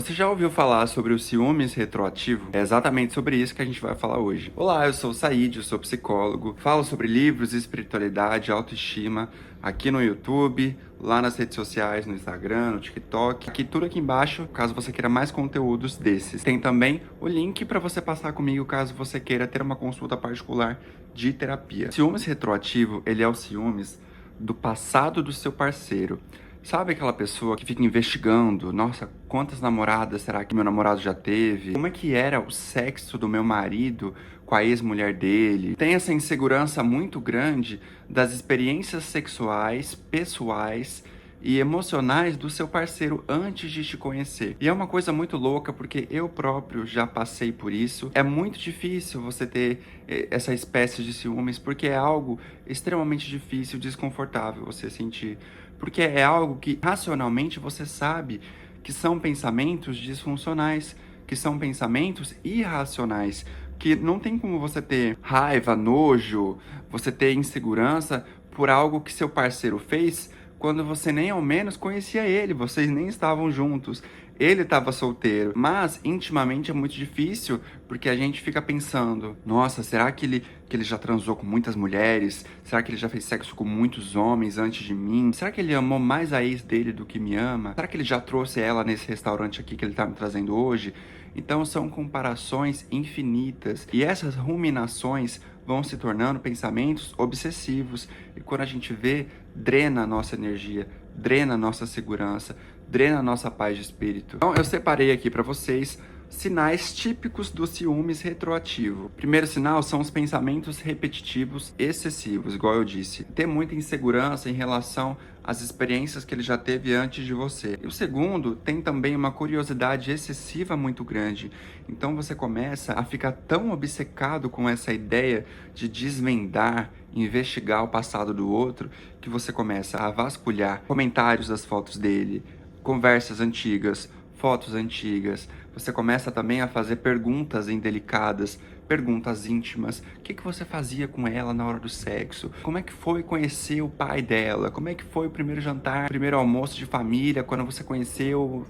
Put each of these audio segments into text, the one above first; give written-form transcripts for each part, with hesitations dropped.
Você já ouviu falar sobre o ciúmes retroativo? É exatamente sobre isso que a gente vai falar hoje. Olá, eu sou o Said, eu sou psicólogo, falo sobre livros, espiritualidade, autoestima aqui no YouTube, lá nas redes sociais, no Instagram, no TikTok, aqui tudo aqui embaixo, caso você queira mais conteúdos desses. Tem também o link para você passar comigo caso você queira ter uma consulta particular de terapia. Ciúmes retroativo, ele é o ciúmes do passado do seu parceiro. Sabe aquela pessoa que fica investigando? Nossa, quantas namoradas será que meu namorado já teve? Como é que era o sexo do meu marido com a ex-mulher dele? Tem essa insegurança muito grande das experiências sexuais, pessoais e emocionais do seu parceiro antes de te conhecer. E é uma coisa muito louca porque eu próprio já passei por isso. É muito difícil você ter essa espécie de ciúmes porque é algo extremamente difícil, desconfortável você sentir. Porque é algo que racionalmente você sabe que são pensamentos disfuncionais, que são pensamentos irracionais, que não tem como você ter raiva, nojo, você ter insegurança por algo que seu parceiro fez quando você nem ao menos conhecia ele, vocês nem estavam juntos. Ele estava solteiro, mas intimamente é muito difícil, porque a gente fica pensando, nossa, será que ele já transou com muitas mulheres? Será que ele já fez sexo com muitos homens antes de mim? Será que ele amou mais a ex dele do que me ama? Será que ele já trouxe ela nesse restaurante aqui que ele tá me trazendo hoje? Então são comparações infinitas, e essas ruminações vão se tornando pensamentos obsessivos, e quando a gente vê, drena a nossa energia, drena a nossa segurança, drena a nossa paz de espírito. Então eu separei aqui para vocês sinais típicos do ciúmes retroativo. Primeiro sinal são os pensamentos repetitivos excessivos, igual eu disse. Ter muita insegurança em relação às experiências que ele já teve antes de você. E o segundo, tem também uma curiosidade excessiva muito grande. Então você começa a ficar tão obcecado com essa ideia de desvendar, investigar o passado do outro, que você começa a vasculhar comentários das fotos dele, conversas antigas, fotos antigas. Você começa também a fazer perguntas indelicadas, perguntas íntimas. O que você fazia com ela na hora do sexo? Como é que foi conhecer o pai dela? Como é que foi o primeiro jantar, o primeiro almoço de família, quando você conheceu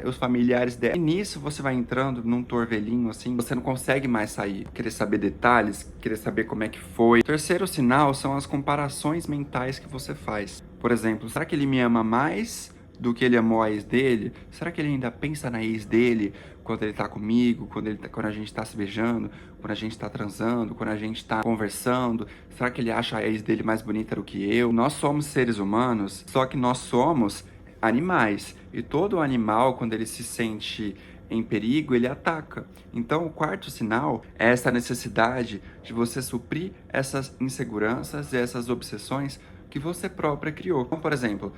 os familiares dela? E nisso você vai entrando num torvelinho assim, você não consegue mais sair. Querer saber detalhes, querer saber como é que foi. O terceiro sinal são as comparações mentais que você faz. Por exemplo, será que ele me ama mais do que ele amou a ex dele? Será que ele ainda pensa na ex dele quando ele tá comigo, quando a gente tá se beijando, quando a gente tá transando, quando a gente tá conversando? Será que ele acha a ex dele mais bonita do que eu? Nós somos seres humanos, só que nós somos animais. E todo animal, quando ele se sente em perigo, ele ataca. Então, o quarto sinal é essa necessidade de você suprir essas inseguranças e essas obsessões que você própria criou. Então, por exemplo,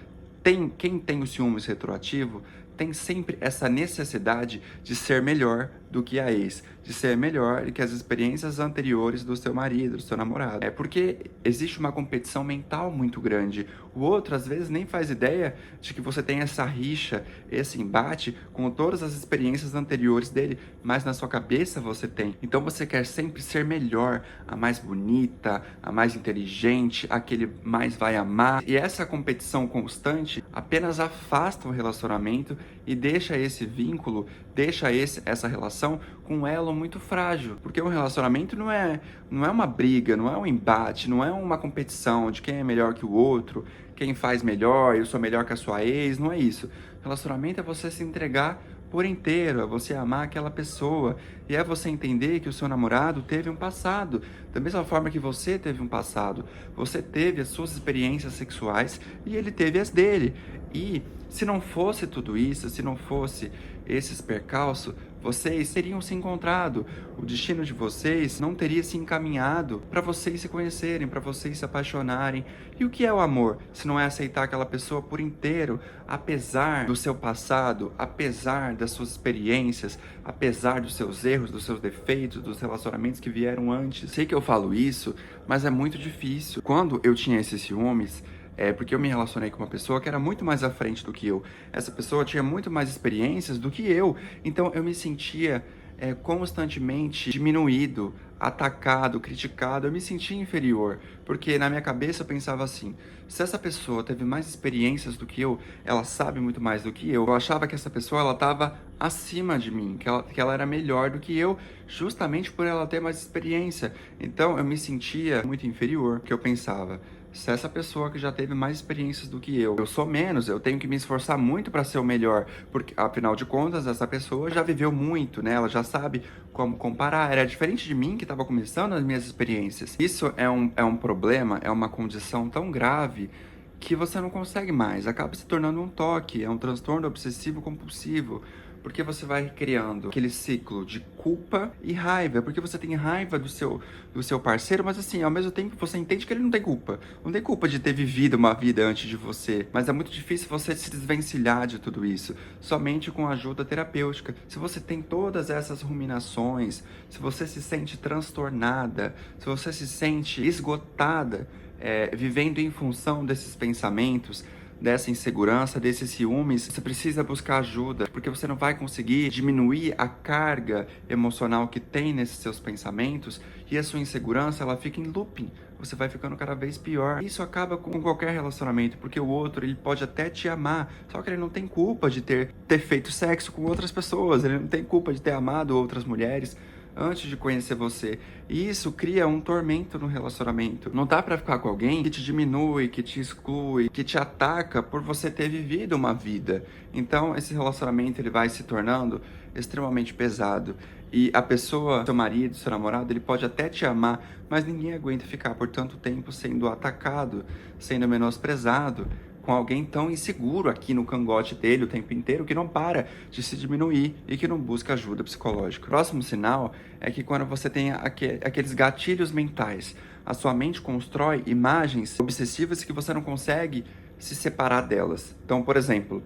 quem tem o ciúmes retroativo tem sempre essa necessidade de ser melhor do que a ex, de ser melhor do que as experiências anteriores do seu marido, do seu namorado. É porque existe uma competição mental muito grande. O outro, às vezes, nem faz ideia de que você tem essa rixa, esse embate com todas as experiências anteriores dele, mas na sua cabeça você tem. Então você quer sempre ser melhor, a mais bonita, a mais inteligente, a que ele mais vai amar. E essa competição constante apenas afasta o relacionamento e deixa esse vínculo, deixa essa relação com um elo muito frágil. Porque um relacionamento não é uma briga, não é um embate, não é uma competição de quem é melhor que o outro, quem faz melhor, eu sou melhor que a sua ex, não é isso. Relacionamento é você se entregar por inteiro, é você amar aquela pessoa, e é você entender que o seu namorado teve um passado, da mesma forma que você teve um passado. Você teve as suas experiências sexuais e ele teve as dele. E se não fosse tudo isso, se não fosse esses percalços, vocês teriam se encontrado. O destino de vocês não teria se encaminhado para vocês se conhecerem, para vocês se apaixonarem. E o que é o amor, se não é aceitar aquela pessoa por inteiro, apesar do seu passado, apesar das suas experiências, apesar dos seus erros, dos seus defeitos, dos relacionamentos que vieram antes? Sei que eu falo isso, mas é muito difícil. Quando eu tinha esses ciúmes, porque eu me relacionei com uma pessoa que era muito mais à frente do que eu. Essa pessoa tinha muito mais experiências do que eu. Então eu me sentia constantemente diminuído, atacado, criticado, eu me sentia inferior, porque na minha cabeça eu pensava assim: se essa pessoa teve mais experiências do que eu, ela sabe muito mais do que eu achava que essa pessoa ela estava acima de mim, que ela era melhor do que eu, justamente por ela ter mais experiência. Então eu me sentia muito inferior, porque eu pensava: se essa pessoa que já teve mais experiências do que eu sou menos, eu tenho que me esforçar muito para ser o melhor, porque afinal de contas, essa pessoa já viveu muito, né? Ela já sabe como comparar. Era diferente de mim que estava começando as minhas experiências. Isso é um problema, é uma condição tão grave que você não consegue mais. Acaba se tornando um toque, é um transtorno obsessivo compulsivo. Porque você vai criando aquele ciclo de culpa e raiva, porque você tem raiva do seu parceiro, mas assim, ao mesmo tempo você entende que ele não tem culpa. Não tem culpa de ter vivido uma vida antes de você, mas é muito difícil você se desvencilhar de tudo isso, somente com ajuda terapêutica. Se você tem todas essas ruminações, se você se sente transtornada, se você se sente esgotada, vivendo em função desses pensamentos, dessa insegurança, desses ciúmes, você precisa buscar ajuda, porque você não vai conseguir diminuir a carga emocional que tem nesses seus pensamentos e a sua insegurança, ela fica em looping. Você vai ficando cada vez pior. Isso acaba com qualquer relacionamento, porque o outro, ele pode até te amar, só que ele não tem culpa de ter feito sexo com outras pessoas, ele não tem culpa de ter amado outras mulheres antes de conhecer você. E isso cria um tormento no relacionamento. Não dá pra ficar com alguém que te diminui, que te exclui, que te ataca por você ter vivido uma vida. Então, esse relacionamento ele vai se tornando extremamente pesado. E a pessoa, seu marido, seu namorado, ele pode até te amar, mas ninguém aguenta ficar por tanto tempo sendo atacado, sendo menosprezado, com alguém tão inseguro aqui no cangote dele o tempo inteiro, que não para de se diminuir e que não busca ajuda psicológica. O próximo sinal é que quando você tem aqueles gatilhos mentais, a sua mente constrói imagens obsessivas que você não consegue se separar delas. Então, por exemplo,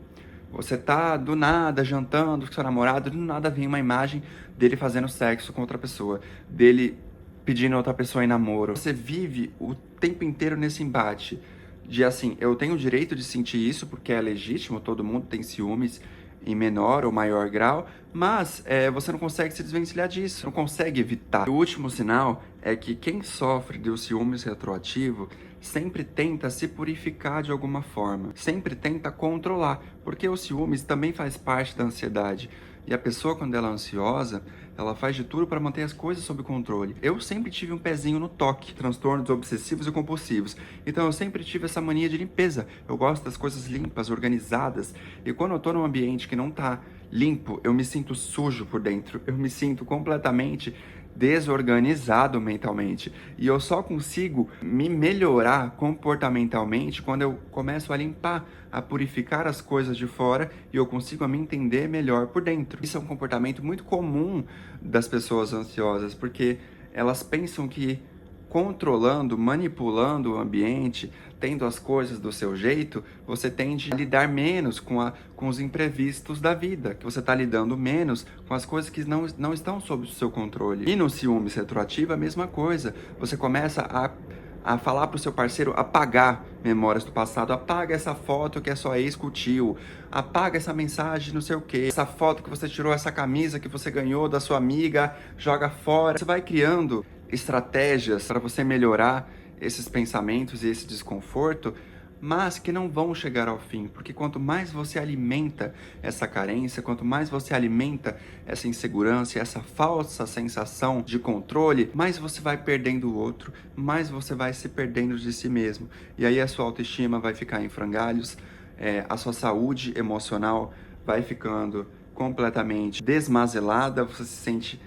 você tá do nada jantando com seu namorado, do nada vem uma imagem dele fazendo sexo com outra pessoa, dele pedindo outra pessoa em namoro. Você vive o tempo inteiro nesse embate de assim, eu tenho o direito de sentir isso porque é legítimo, todo mundo tem ciúmes em menor ou maior grau, mas você não consegue se desvencilhar disso, não consegue evitar. O último sinal é que quem sofre do ciúmes retroativo sempre tenta se purificar de alguma forma, sempre tenta controlar, porque o ciúmes também faz parte da ansiedade. E a pessoa, quando ela é ansiosa, ela faz de tudo para manter as coisas sob controle. Eu sempre tive um pezinho no toque, transtornos obsessivos e compulsivos. Então eu sempre tive essa mania de limpeza. Eu gosto das coisas limpas, organizadas. E quando eu tô num ambiente que não tá limpo, eu me sinto sujo por dentro. Eu me sinto completamente desorganizado mentalmente. E eu só consigo me melhorar comportamentalmente quando eu começo a limpar, a purificar as coisas de fora e eu consigo me entender melhor por dentro. Isso é um comportamento muito comum das pessoas ansiosas, porque elas pensam que controlando, manipulando o ambiente, tendo as coisas do seu jeito, você tende a lidar menos com os imprevistos da vida, que você está lidando menos com as coisas que não estão sob o seu controle. E no ciúmes retroativo, a mesma coisa. Você começa a falar pro seu parceiro apagar memórias do passado, apaga essa foto que a sua ex curtiu, apaga essa mensagem não sei o que, essa foto que você tirou, essa camisa que você ganhou da sua amiga, joga fora. Você vai criando estratégias para você melhorar esses pensamentos e esse desconforto, mas que não vão chegar ao fim, porque quanto mais você alimenta essa carência, quanto mais você alimenta essa insegurança, essa falsa sensação de controle, mais você vai perdendo o outro, mais você vai se perdendo de si mesmo. E aí a sua autoestima vai ficar em frangalhos, a sua saúde emocional vai ficando completamente desmazelada, você se sente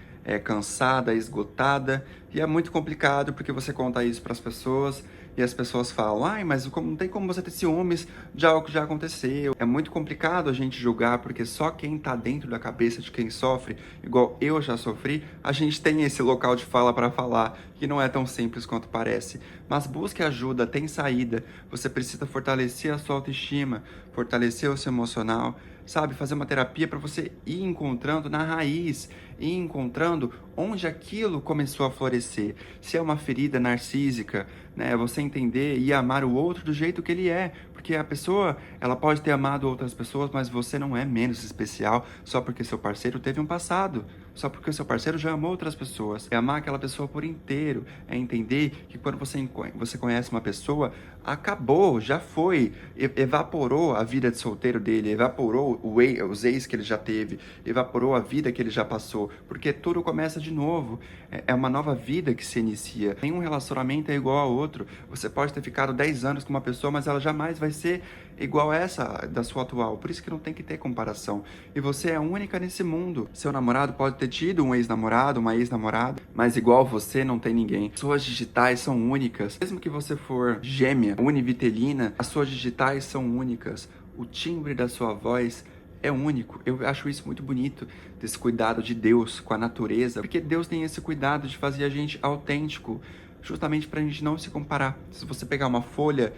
cansada, esgotada, e é muito complicado porque você conta isso para as pessoas e as pessoas falam: ai, mas não tem como você ter ciúmes de algo que já aconteceu. É muito complicado a gente julgar, porque só quem tá dentro da cabeça de quem sofre, igual eu já sofri, a gente tem esse local de fala para falar, que não é tão simples quanto parece. Mas busque ajuda, tem saída. Você precisa fortalecer a sua autoestima, fortalecer o seu emocional, sabe? Fazer uma terapia para você ir encontrando na raiz, ir encontrando onde aquilo começou a florescer. Se é uma ferida narcísica, né? Você entender e amar o outro do jeito que ele é. Porque a pessoa, ela pode ter amado outras pessoas, mas você não é menos especial só porque seu parceiro teve um passado. Só porque o seu parceiro já amou outras pessoas. É amar aquela pessoa por inteiro. É entender que quando você conhece uma pessoa, acabou, já foi. Evaporou a vida de solteiro dele, evaporou os ex que ele já teve, evaporou a vida que ele já passou. Porque tudo começa de novo. É uma nova vida que se inicia. Nenhum relacionamento é igual ao outro. Você pode ter ficado 10 anos com uma pessoa, mas ela jamais vai ser igual a essa da sua atual. Por isso que não tem que ter comparação. E você é única nesse mundo. Seu namorado pode ter tido um ex-namorado, uma ex-namorada, mas igual você não tem ninguém. Suas digitais são únicas. Mesmo que você for gêmea, univitelina, as suas digitais são únicas. O timbre da sua voz é único. Eu acho isso muito bonito, desse cuidado de Deus com a natureza, porque Deus tem esse cuidado de fazer a gente autêntico, justamente para a gente não se comparar. Se você pegar uma folha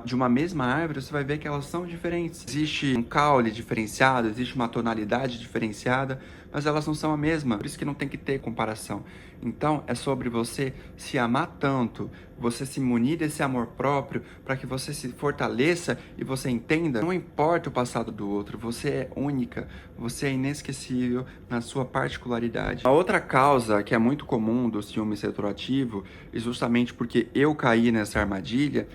de uma mesma árvore, você vai ver que elas são diferentes. Existe um caule diferenciado, existe uma tonalidade diferenciada, mas elas não são a mesma. Por isso que não tem que ter comparação. Então, é sobre você se amar tanto, você se munir desse amor próprio, para que você se fortaleça e você entenda, não importa o passado do outro, você é única, você é inesquecível na sua particularidade. A outra causa que é muito comum do ciúme retroativo, e justamente porque eu caí nessa armadilha,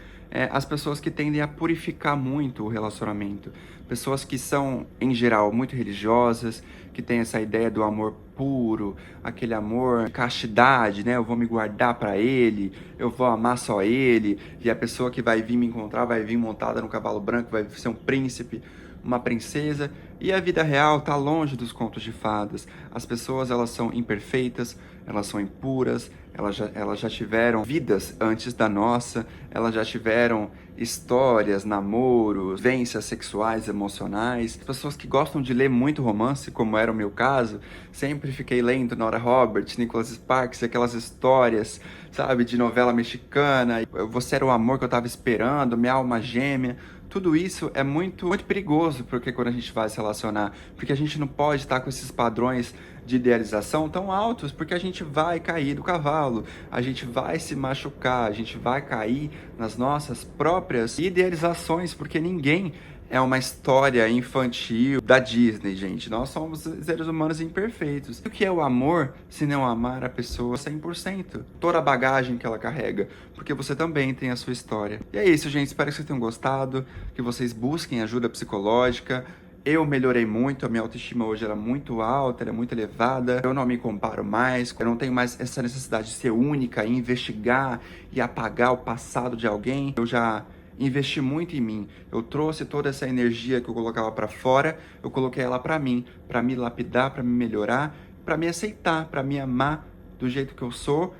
as pessoas que tendem a purificar muito o relacionamento. Pessoas que são, em geral, muito religiosas, que têm essa ideia do amor puro, aquele amor, castidade, né? Eu vou me guardar para ele, eu vou amar só ele, e a pessoa que vai vir me encontrar vai vir montada no cavalo branco, vai ser um príncipe, uma princesa, e a vida real está longe dos contos de fadas. As pessoas, elas são imperfeitas, elas são impuras, elas já tiveram vidas antes da nossa, elas já tiveram histórias, namoros, vivências sexuais, emocionais. Pessoas que gostam de ler muito romance, como era o meu caso, sempre fiquei lendo Nora Roberts, Nicholas Sparks, aquelas histórias, sabe, de novela mexicana. Você era o amor que eu estava esperando, minha alma gêmea. Tudo isso é muito perigoso porque quando a gente vai se relacionar, porque a gente não pode estar com esses padrões de idealização tão altos, porque a gente vai cair do cavalo, a gente vai se machucar, a gente vai cair nas nossas próprias idealizações, porque ninguém é uma história infantil da Disney, gente. Nós somos seres humanos imperfeitos. O que é o amor se não amar a pessoa 100%? Toda a bagagem que ela carrega, porque você também tem a sua história. E é isso, gente. Espero que vocês tenham gostado, que vocês busquem ajuda psicológica. Eu melhorei muito, a minha autoestima hoje era muito alta, era muito elevada. Eu não me comparo mais, eu não tenho mais essa necessidade de ser única, investigar e apagar o passado de alguém. Eu já investi muito em mim. Eu trouxe toda essa energia que eu colocava para fora, eu coloquei ela para mim, para me lapidar, para me melhorar, para me aceitar, para me amar do jeito que eu sou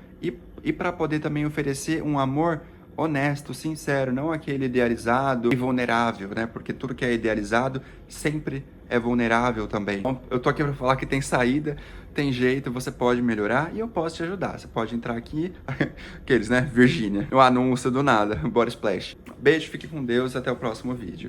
e para poder também oferecer um amor honesto, sincero, não aquele idealizado e vulnerável, né? Porque tudo que é idealizado sempre é vulnerável também. Então, eu tô aqui para falar que tem saída, tem jeito, você pode melhorar e eu posso te ajudar. Você pode entrar aqui, aqueles, né? Virgínia, o anúncio do nada, Body Splash. Beijo, fique com Deus, até o próximo vídeo.